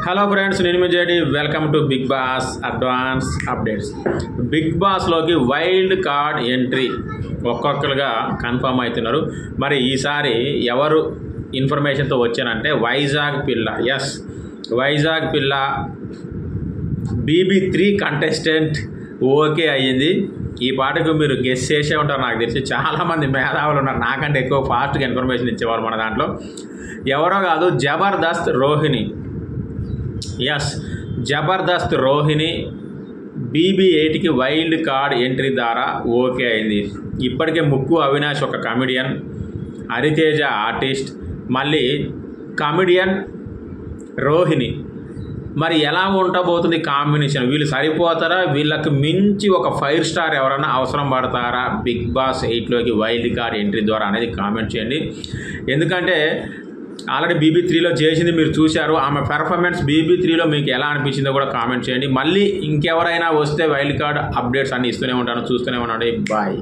Hello friends, నేను మీ JD. Welcome to Big Boss advance updates. Big బాస్లోకి wild card entry ఒక్కొక్కరుగా confirm అవుతున్నారు. మరి ఈసారి ఎవరు ఇన్ఫర్మేషన్తో వచ్చానంటే వైజాగ్ పిల్ల. ఎస్, వైజాగ్ పిల్ల BB3 కంటెస్టెంట్ ఓకే అయ్యింది. ఈ పాటకు మీరు గెస్ చేసే ఉంటారు. నాకు తెలిసి చాలామంది మేధావులు ఉన్నారు, నాకంటే ఎక్కువ ఫాస్ట్గా ఇన్ఫర్మేషన్ ఇచ్చేవారు మన దాంట్లో. ఎవరో కాదు, జబర్దస్త్ రోహిణి. ఎస్, జబర్దస్త్ రోహిణి BB8కి వైల్డ్ కార్డ్ ఎంట్రీ ద్వారా ఓకే అయింది. ఇప్పటికే ముక్కు అవినాష్ ఒక కమెడియన్, హరితేజ ఆర్టిస్ట్, మళ్ళీ కమెడియన్ రోహిణి. మరి ఎలా ఉండబోతుంది కాంబినేషన్? వీళ్ళు సరిపోతారా? వీళ్ళకి మించి ఒక 5 స్టార్ ఎవరైనా అవసరం పడతారా బిగ్ బాస్ 8లోకి వైల్డ్ కార్డ్ ఎంట్రీ ద్వారా అనేది కామెంట్ చేయండి. ఎందుకంటే ఆల్రెడీ BB3లో చేసింది మీరు చూశారు. ఆమె పెర్ఫార్మెన్స్ BB3లో మీకు ఎలా అనిపించిందో కూడా కామెంట్ చేయండి. మళ్ళీ ఇంకెవరైనా వస్తే వైల్డ్ కార్డ్ అప్డేట్స్ అన్నీ ఇస్తూనే ఉంటాను, చూస్తూనే ఉండండి. బాయ్.